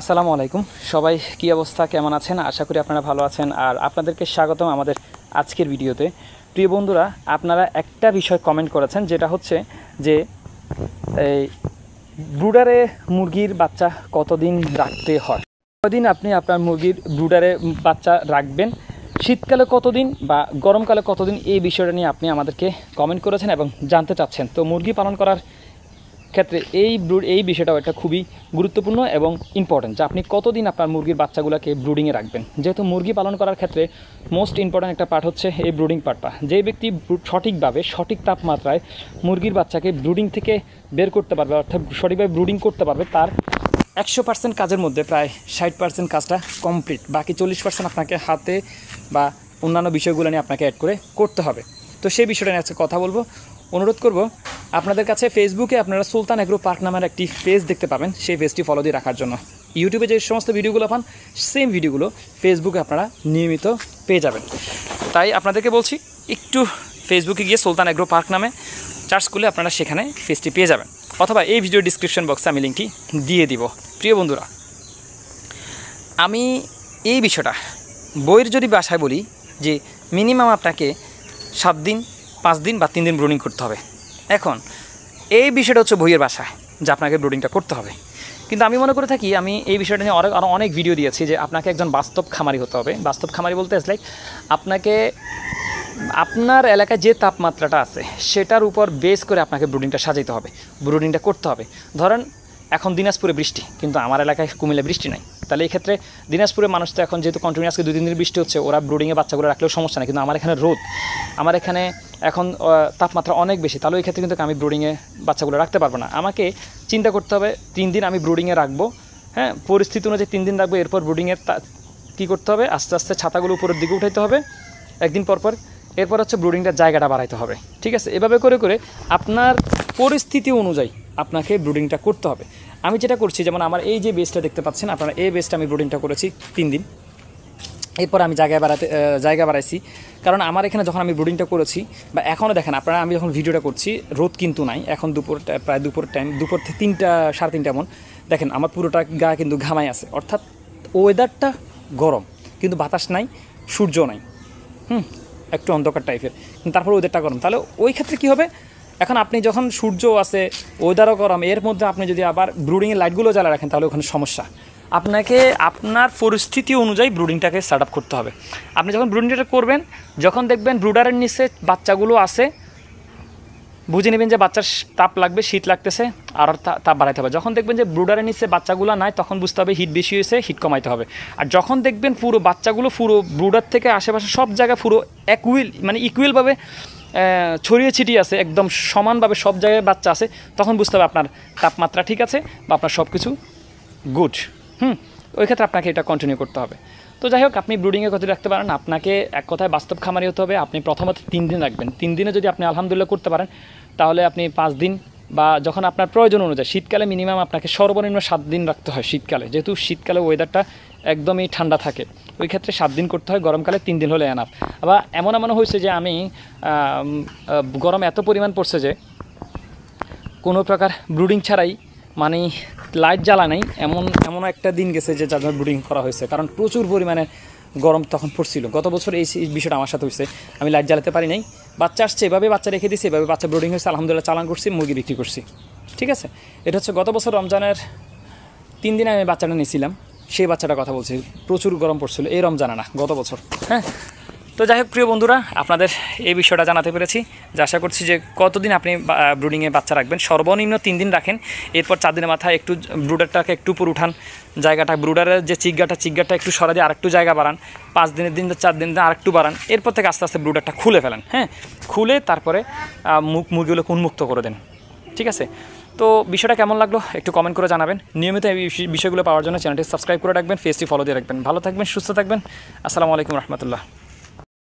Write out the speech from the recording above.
আসসালামু আলাইকুম সবাই কি অবস্থা কেমন আছেন আশা করি আপনারা ভালো আছেন আর আপনাদেরকে স্বাগতম আমাদের আজকের ভিডিওতে। প্রিয় বন্ধুরা, আপনারা একটা বিষয় কমেন্ট করেছেন, যেটা হচ্ছে যে এই ব্রুডারে মুরগির বাচ্চা কতদিন রাখতে হয়, কতদিন আপনি আপনার মুরগির ব্রুডারে বাচ্চা রাখবেন, শীতকালে কতদিন বা গরমকালে কতদিন, এই বিষয়টা নিয়ে আপনি আমাদেরকে কমেন্ট করেছেন এবং জানতে চাচ্ছেন। তো মুরগি পালন করার ক্ষেত্রে এই বিষয়টাও একটা খুবই গুরুত্বপূর্ণ এবং ইম্পর্টেন্ট, যে আপনি কতদিন আপনার মুরগির বাচ্চাগুলোকে ব্রুডিংয়ে রাখবেন। যেহেতু মুরগি পালন করার ক্ষেত্রে মোস্ট ইম্পর্টেন্ট একটা পার্ট হচ্ছে এই ব্রুডিং পার্টটা। যে ব্যক্তি সঠিকভাবে সঠিক তাপমাত্রায় মুরগির বাচ্চাকে ব্রুডিং থেকে বের করতে পারবে, অর্থাৎ সঠিকভাবে ব্রুডিং করতে পারবে, তার 100% কাজের মধ্যে প্রায় 60% কাজটা কমপ্লিট। বাকি 40% আপনাকে হাতে বা অন্যান্য বিষয়গুলো নিয়ে আপনাকে অ্যাড করে করতে হবে। তো সেই বিষয়টা নিয়ে আজকে কথা বলবো। অনুরোধ করব আপনাদের কাছে, ফেসবুকে আপনারা সুলতান এগ্রো পার্ক নামের একটি পেজ দেখতে পাবেন, সেই পেজটি ফলো দিয়ে রাখার জন্য। ইউটিউবে যে সমস্ত ভিডিওগুলো পান সেম ভিডিওগুলো ফেসবুকে আপনারা নিয়মিত পেয়ে যাবেন। তাই আপনাদেরকে বলছি, একটু ফেসবুকে গিয়ে সুলতান এগ্রো পার্ক নামে সার্চ করলে আপনারা সেখানে পেজটি পেয়ে যাবেন, অথবা এই ভিডিও ডিসক্রিপশন বক্সে আমি লিঙ্কটি দিয়ে দিব। প্রিয় বন্ধুরা, আমি এই বিষয়টা বইয়ের যদি বাসায় বলি যে মিনিমাম আপনাকে 7 দিন 5 দিন বা 3 দিন ব্রুডিং করতে হবে। এখন এই বিষয়টা হচ্ছে বইয়ের বাসায় যে আপনাকে ব্রুডিংটা করতে হবে, কিন্তু আমি মনে করে থাকি, আমি এই বিষয়টা নিয়ে আরও অনেক ভিডিও দিয়েছি, যে আপনাকে একজন বাস্তব খামারি হতে হবে। বাস্তব খামারি বলতে লাইক আপনাকে আপনার এলাকায় যে তাপমাত্রাটা আছে সেটার উপর বেস করে আপনাকে ব্রুডিংটা সাজাইতে হবে, ব্রুডিংটা করতে হবে। ধরেন এখন দিনাজপুরে বৃষ্টি, কিন্তু আমার এলাকায় কুমিল্লা বৃষ্টি নাই। তাহলে এই ক্ষেত্রে দিনাজপুরের মানুষ তো এখন যেহেতু কন্টিনিউয়াসলি 2-3 দিন বৃষ্টি হচ্ছে, ওরা ব্রুডিংয়ে বাচ্চাগুলো রাখলেও সমস্যা নেই। কিন্তু আমার এখানে রোদ, আমার এখানে এখন তাপমাত্রা অনেক বেশি, তাহলে ওই ক্ষেত্রে কিন্তু আমি ব্রুডিংয়ে বাচ্চাগুলো রাখতে পারবো না। আমাকে চিন্তা করতে হবে 3 দিন আমি ব্রুডিংয়ে রাখবো, হ্যাঁ, পরিস্থিতি অনুযায়ী 3 দিন রাখবো। এরপর ব্রুডিংয়ের কী করতে হবে, আস্তে আস্তে ছাতাগুলো উপরের দিকে উঠাইতে হবে একদিন পর। এরপর হচ্ছে ব্রুডিংটার জায়গাটা বাড়াইতে হবে, ঠিক আছে। এভাবে করে করে আপনার পরিস্থিতি অনুযায়ী আপনাকে ব্রুডিংটা করতে হবে। আমি যেটা করছি, যেমন আমার এই যে বেসটা দেখতে পাচ্ছেন আপনারা, এই বেসটা আমি ব্রুডিংটা করেছি 3 দিন। এরপর আমি জায়গা বাড়াইছি, কারণ আমার এখানে যখন আমি ব্রুডিংটা করেছি বা এখনও দেখেন আপনারা, আমি যখন ভিডিওটা করছি রোদ কিন্তু নাই, এখন প্রায় দুপুর টাইম, দুপুর থেকে 3টা 3:30 এমন। দেখেন আমার পুরোটা গা কিন্তু ঘামাই আছে, অর্থাৎ ওয়েদারটা গরম, কিন্তু বাতাস নাই, সূর্য নাই, একটু অন্ধকার টাইপের, কিন্তু তারপর ওয়েদারটা গরম। তাহলে ওই ক্ষেত্রে কী হবে, এখন আপনি যখন সূর্য আছে, ওয়েদারও গরম, এর মধ্যে আপনি যদি আবার ব্রুডিংয়ের লাইটগুলো জ্বালা রাখেন, তাহলে ওখানে সমস্যা। আপনাকে আপনার পরিস্থিতি অনুযায়ী ব্রুডিংটাকে সেট আপ করতে হবে। আপনি যখন ব্রুডিংটা করবেন, যখন দেখবেন ব্রুডারের নিচে বাচ্চাগুলো আছে, বুঝে নেবেন যে বাচ্চার তাপ লাগবে, শীত লাগতেছে, আর তাপ বাড়াইতে হবে। যখন দেখবেন যে ব্রুডারের নিচে বাচ্চাগুলো নাই, তখন বুঝতে হবে হিট বেশি হয়েছে, হিট কমাইতে হবে। আর যখন দেখবেন পুরো বাচ্চাগুলো পুরো ব্রুডার থেকে আশেপাশে সব জায়গায় পুরো ইকুয়ালভাবে ছড়িয়ে ছিটিয়ে আছে, একদম সমানভাবে সব জায়গায় বাচ্চা আছে, তখন বুঝতে হবে আপনার তাপমাত্রা ঠিক আছে বা আপনার সব কিছু গুড। ওই ক্ষেত্রে আপনাকে এটা কন্টিনিউ করতে হবে। তো যাই হোক, আপনি ব্রুডিংয়ে কত রাখতে পারেন, আপনাকে এক কথায় বাস্তব খামারি হতে হবে। আপনি প্রথমত 3 দিন রাখবেন। 3 দিনে যদি আপনি আলহামদুলিল্লাহ করতে পারেন, তাহলে আপনি 5 দিন বা যখন আপনার প্রয়োজন অনুযায়ী, শীতকালে মিনিমাম আপনাকে সর্বনিম্ন 7 দিন রাখতে হয় শীতকালে, যেহেতু শীতকালে ওয়েদারটা একদমই ঠান্ডা থাকে, ওই ক্ষেত্রে 7 দিন করতে হয়। গরমকালে 3 দিন হলে এনাফ। আবার এমন হয়েছে যে আমি গরম এত পরিমাণ পড়ছে যে কোনো প্রকার ব্রুডিং ছাড়াই, মানে লাইট জ্বালা নেই, এমন একটা দিন গেছে যে যার ব্রুডিং করা হয়েছে, কারণ প্রচুর পরিমাণে গরম তখন পড়ছিল। গত বছর এই বিষয়টা আমার সাথে হয়েছে, আমি লাইট জ্বালাতে পারি নাই, বাচ্চা আসছে, এভাবে বাচ্চা রেখে দিয়েছি, এভাবে বাচ্চা ব্রুডিং হয়েছে, আলহামদুলিল্লাহ চালান করছি, মুরগি বিক্রি করছি, ঠিক আছে। এটা হচ্ছে গত বছর রমজানের 3 দিনে আমি বাচ্চাটা নিয়েছিলাম, সেই বাচ্চাটার কথা বলছি। প্রচুর গরম পড়ছিল, এই রমজানে না, গত বছর, হ্যাঁ। তো যাই হোক প্রিয় বন্ধুরা, আপনাদের এই বিষয়টা জানাতে পেরেছি, যে আশা করছি যে কতদিন আপনি ব্রুডিংয়ে বাচ্চা রাখবেন। সর্বনিম্ন 3 দিন রাখেন, এরপর 4 দিনের মাথায় একটু ব্রুডারটাকে একটু উপর উঠান, জায়গাটা ব্রুডারের যে চিকগাটা একটু সরা দিয়ে আরেকটু জায়গা বাড়ান, 5 দিনের দিন 4 দিন আরেকটু বাড়ান, এরপর থেকে আস্তে আস্তে ব্রুডারটা খুলে ফেলেন, হ্যাঁ, খুলে তারপরে মুরগিগুলোকে উন্মুক্ত করে দেন, ঠিক আছে। তো বিষয়টা কেমন লাগলো একটু কমেন্ট করে জানাবেন। নিয়মিত এই বিষয়গুলো পাওয়ার জন্য চ্যানেলটি সাবস্ক্রাইব করে রাখবেন, পেজটি ফলো দিয়ে রাখবেন। ভালো থাকবেন, সুস্থ থাকবেন। আসসালামু আলাইকুম রহমতুল্লাহ।